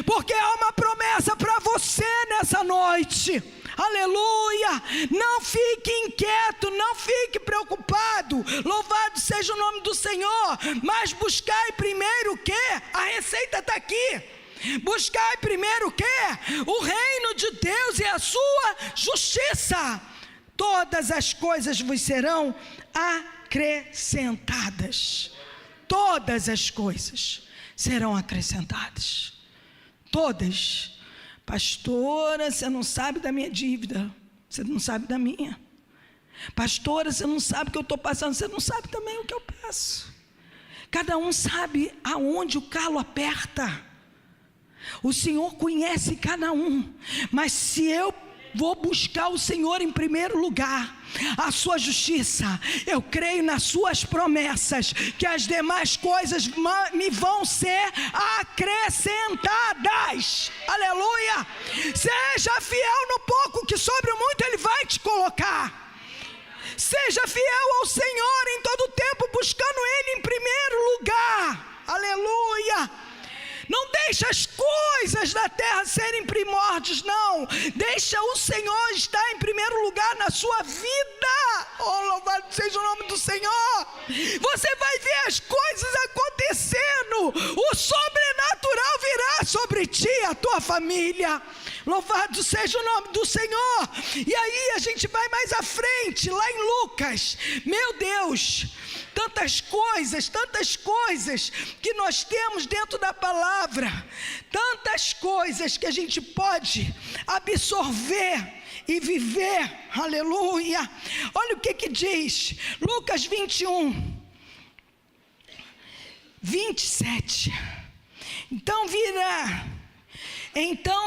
porque há uma promessa para você nessa noite. aleluia. Não fique inquieto, não fique preocupado, louvado seja o nome do Senhor, mas buscai primeiro o quê? A receita está aqui. Buscai primeiro o quê? O reino de Deus e a sua justiça. Todas as coisas vos serão acrescentadas. Todas as coisas serão acrescentadas. Todas. Pastora, você não sabe da minha dívida. Você não sabe da minha. Pastora, você não sabe o que eu estou passando. Você não sabe também o que eu passo. Cada um sabe aonde o calo aperta. O Senhor conhece cada um. Mas se eu vou buscar o Senhor em primeiro lugar, a sua justiça, eu creio nas suas promessas, que as demais coisas me vão ser acrescentadas. Aleluia. Seja fiel no pouco, que sobre o muito Ele vai te colocar. Seja fiel ao Senhor em todo o tempo, buscando Ele em primeiro lugar. Aleluia. Não deixa as coisas da terra serem primórdios, não. Deixa o Senhor estar em primeiro lugar na sua vida. Oh, louvado seja o nome do Senhor. Você vai ver as coisas acontecendo. O sobrenatural virá sobre ti, a tua família. Louvado seja o nome do Senhor. E aí a gente vai mais à frente, lá em Lucas. Meu Deus, tantas coisas que nós temos dentro da palavra, tantas coisas que a gente pode absorver e viver. Aleluia. Olha o que diz Lucas 21, 27. Então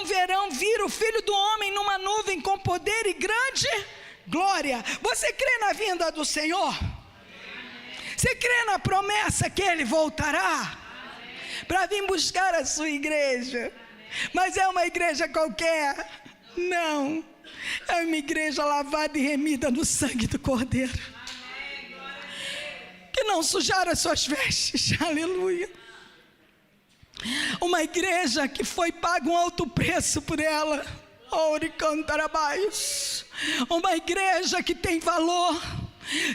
verão vir o Filho do Homem numa nuvem com poder e grande glória. Você crê na vinda do Senhor? Você crê na promessa que Ele voltará para vir buscar a sua igreja? Mas é uma igreja qualquer? Não, é uma igreja lavada e remida no sangue do Cordeiro, que não sujaram as suas vestes. Aleluia. Uma igreja que foi pago um alto preço por ela. Uma igreja que tem valor.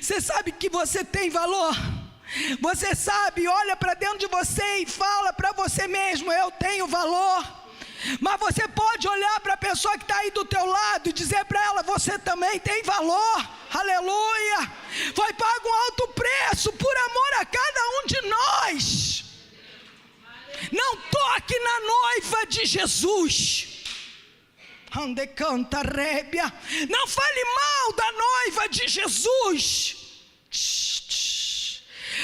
Você sabe que você tem valor? Você sabe, olha para dentro de você e fala para você mesmo: eu tenho valor. Mas você pode olhar para a pessoa que está aí do teu lado e dizer para ela: você também tem valor. Aleluia. Foi pago um alto preço por amor a cada um de nós. Não toque na noiva de Jesus. Não fale mal da noiva de Jesus,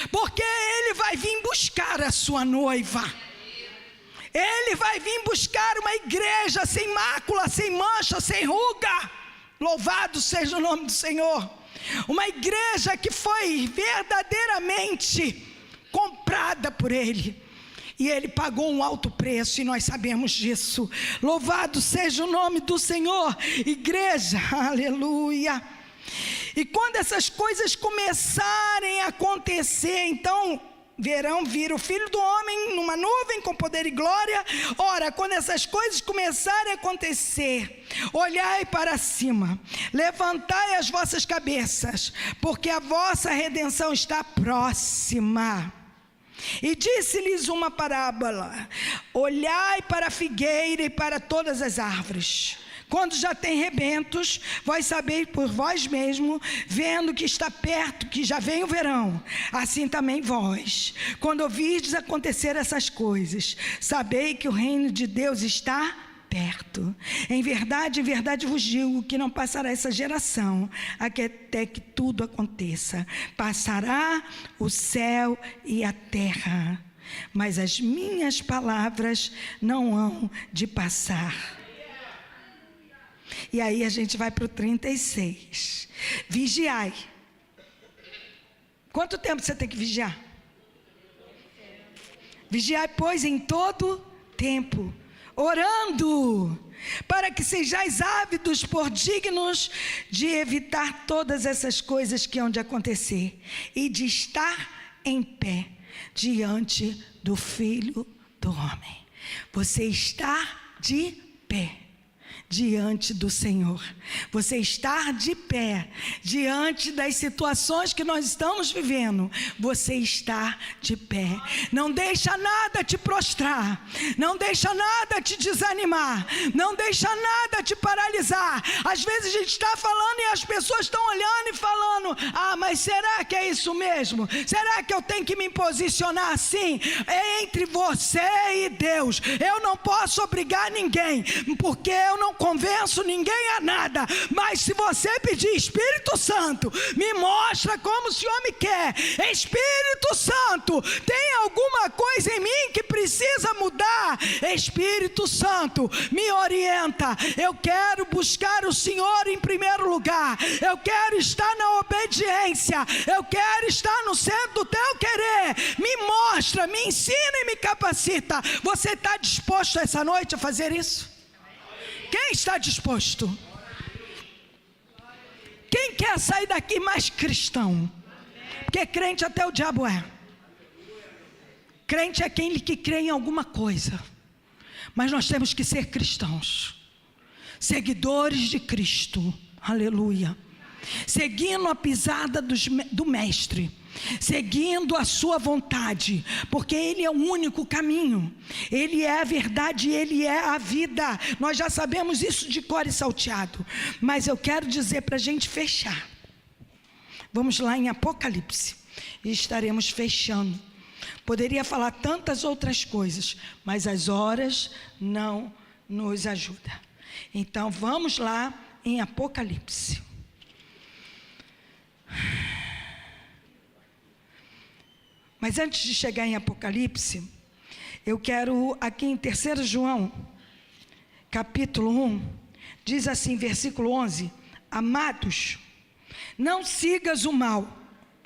porque Ele vai vir buscar a sua noiva. Ele vai vir buscar uma igreja sem mácula, sem mancha, sem ruga. Louvado seja o nome do Senhor. Uma igreja que foi verdadeiramente comprada por Ele. E Ele pagou um alto preço, e nós sabemos disso. Louvado seja o nome do Senhor. Igreja, aleluia. E quando essas coisas começarem a acontecer, então verão vir o Filho do Homem numa nuvem com poder e glória. Ora, quando essas coisas começarem a acontecer, olhai para cima, levantai as vossas cabeças, porque a vossa redenção está próxima. E disse-lhes uma parábola: olhai para a figueira e para todas as árvores. Quando já tem rebentos, vós sabeis por vós mesmo, vendo que está perto, que já vem o verão. Assim também vós, quando ouvirdes acontecer essas coisas, sabei que o reino de Deus está perto. Em verdade vos digo que não passará essa geração até que tudo aconteça. Passará o céu e a terra, mas as minhas palavras não hão de passar. E aí a gente vai para o 36. Vigiai. Quanto tempo você tem que vigiar? Vigiai, pois, em todo tempo, orando, para que sejais ávidos por dignos de evitar todas essas coisas que hão de acontecer, e de estar em pé diante do Filho do Homem. Você está de pé diante do Senhor. Você estar de pé diante das situações que nós estamos vivendo. Você está de pé. Não deixa nada te prostrar. Não deixa nada te desanimar. Não deixa nada te paralisar. Às vezes a gente está falando e as pessoas estão olhando e falando: ah, mas será que é isso mesmo? Será que eu tenho que me posicionar assim? É entre você e Deus. Eu não posso obrigar ninguém, porque eu não convenço ninguém a nada. Mas se você pedir: Espírito Santo, me mostra como o Senhor me quer. Espírito Santo, tem alguma coisa em mim que precisa mudar? Espírito Santo, me orienta. Eu quero buscar o Senhor em primeiro lugar. Eu quero estar na obediência. Eu quero estar no centro do teu querer. Me mostra, me ensina e me capacita. Você está disposto essa noite a fazer isso? Quem está disposto? Quem quer sair daqui mais cristão? Porque crente até o diabo é. Crente é aquele que crê em alguma coisa. Mas nós temos que ser cristãos, seguidores de Cristo. Aleluia. Seguindo a pisada do Mestre, seguindo a sua vontade, porque Ele é o único caminho, Ele é a verdade, Ele é a vida. Nós já sabemos isso de cor e salteado, mas eu quero dizer para a gente fechar. Vamos lá em Apocalipse, e estaremos fechando. Poderia falar tantas outras coisas, mas as horas não nos ajudam. Então vamos lá em Apocalipse. Mas antes de chegar em Apocalipse, eu quero aqui em 3 João, capítulo 1, diz assim, versículo 11: Amados, não sigas o mal,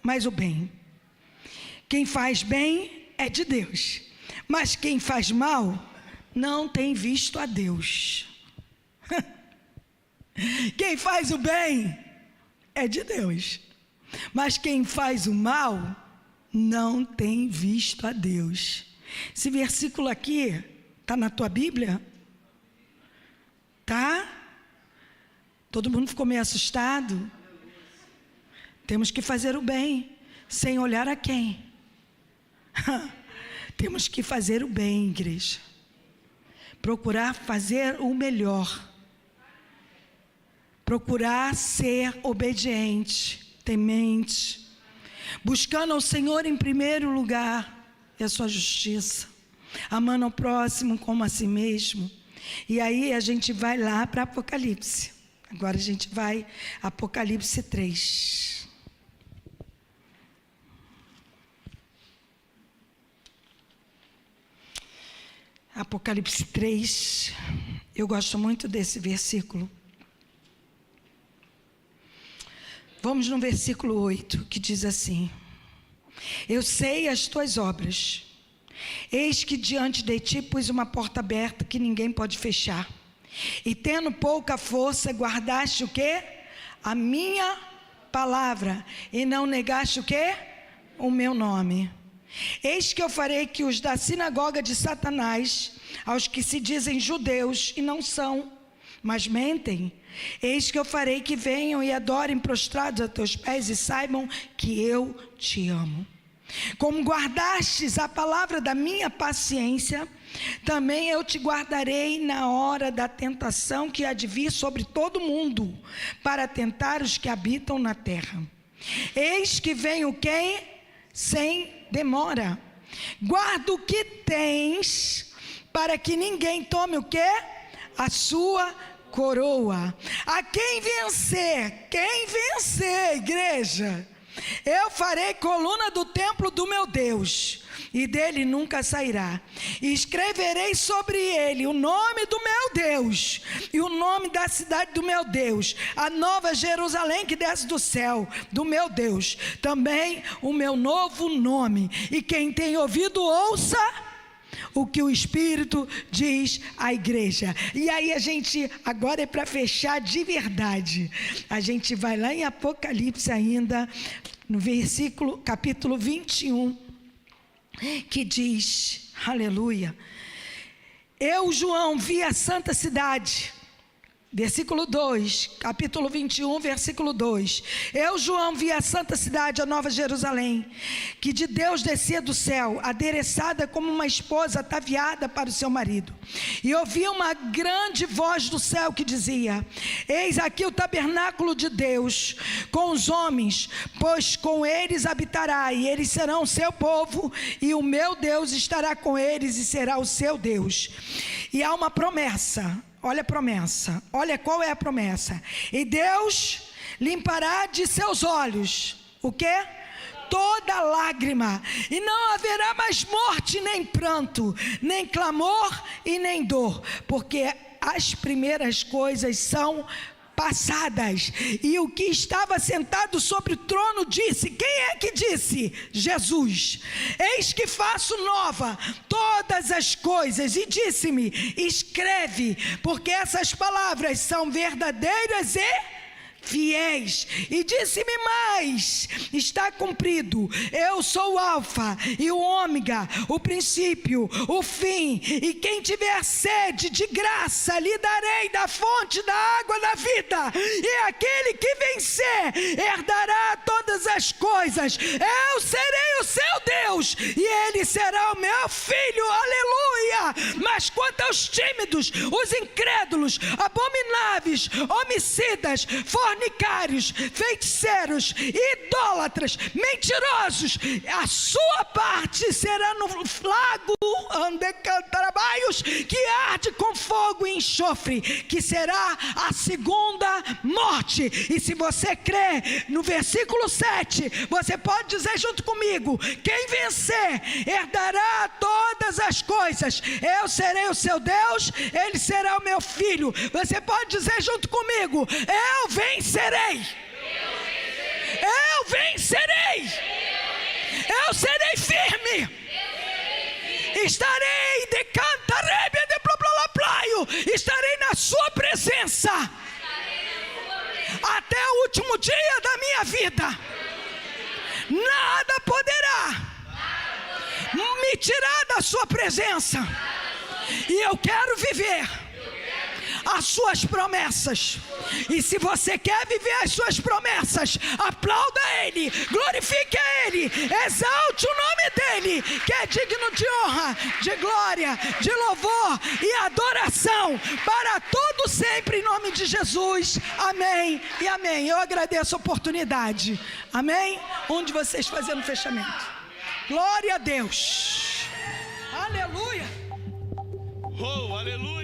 mas o bem. Quem faz bem é de Deus, mas quem faz mal não tem visto a Deus. Quem faz o bem é de Deus, mas quem faz o mal não tem visto a Deus. Esse versículo aqui está na tua Bíblia? Tá? Todo mundo ficou meio assustado? Temos que fazer o bem, sem olhar a quem. Temos que fazer o bem, igreja. Procurar fazer o melhor. Procurar ser obediente, temente, buscando ao Senhor em primeiro lugar e a sua justiça, amando ao próximo como a si mesmo. E aí a gente vai lá para Apocalipse. Agora a gente vai Apocalipse 3. Apocalipse 3, eu gosto muito desse versículo. Vamos no versículo 8, que diz assim: Eu sei as tuas obras, eis que diante de ti pus uma porta aberta que ninguém pode fechar, e tendo pouca força guardaste o quê? A minha palavra, e não negaste o quê? O meu nome. Eis que eu farei que os da sinagoga de Satanás, aos que se dizem judeus e não são, mas mentem, eis que eu farei que venham e adorem prostrados a teus pés e saibam que eu te amo. Como guardastes a palavra da minha paciência, também eu te guardarei na hora da tentação que há de vir sobre todo mundo, para tentar os que habitam na terra. Eis que venho quem? Sem demora. Guarda o que tens, para que ninguém tome o quê? A sua coroa. A quem vencer, igreja, eu farei coluna do templo do meu Deus, e dele nunca sairá. E escreverei sobre ele o nome do meu Deus, e o nome da cidade do meu Deus, a nova Jerusalém que desce do céu, do meu Deus, também o meu novo nome. E quem tem ouvido, ouça o que o Espírito diz à igreja. E aí a gente, agora é para fechar de verdade, a gente vai lá em Apocalipse ainda, no versículo, capítulo 21, que diz, aleluia: Eu, João, vi a santa cidade, Versículo 2, capítulo 21, versículo 2. Eu, João, vi a santa cidade, a nova Jerusalém, que de Deus descia do céu, adereçada como uma esposa ataviada para o seu marido. E ouvi uma grande voz do céu que dizia: eis aqui o tabernáculo de Deus com os homens, pois com eles habitará, e eles serão o seu povo, e o meu Deus estará com eles e será o seu Deus. E há uma promessa. Olha a promessa, olha qual é a promessa. E Deus limpará de seus olhos, o quê? Toda lágrima, e não haverá mais morte, nem pranto, nem clamor e nem dor, porque as primeiras coisas são passadas. E o que estava sentado sobre o trono disse: quem é que disse? Jesus: eis que faço nova todas as coisas. E disse-me: escreve, porque essas palavras são verdadeiras e fiéis. E disse-me mais: está cumprido. Eu sou o Alfa e o Ômega, o princípio, o fim. E quem tiver sede, de graça lhe darei da fonte da água da vida. E aquele que vencer herdará todas as coisas. Eu serei o seu Deus e ele será o meu filho. Aleluia! Mas quanto aos tímidos, os incrédulos, abomináveis, homicidas, fornicários, feiticeiros, idólatras, mentirosos, a sua parte será no lago Andecantarabaios, que arde com fogo e enxofre, que será a segunda morte. E se você crê no versículo 7, você pode dizer junto comigo: quem vencer herdará todas as coisas. Eu serei o seu Deus, ele será o meu filho. Você pode dizer junto comigo: eu vencerei. Eu vencerei. Eu serei firme. Estarei de cantarébia de ploploplaio. Estarei na sua presença até o último dia da minha vida. Nada poderá me tirar da sua presença. E eu quero viver as suas promessas. E se você quer viver as suas promessas, aplauda Ele, glorifique a Ele, exalte o nome dEle, que é digno de honra, de glória, de louvor e adoração para todo sempre, em nome de Jesus. Amém e amém. Eu agradeço a oportunidade. Amém? Um de vocês fazendo fechamento. Glória a Deus. Aleluia. Oh, aleluia.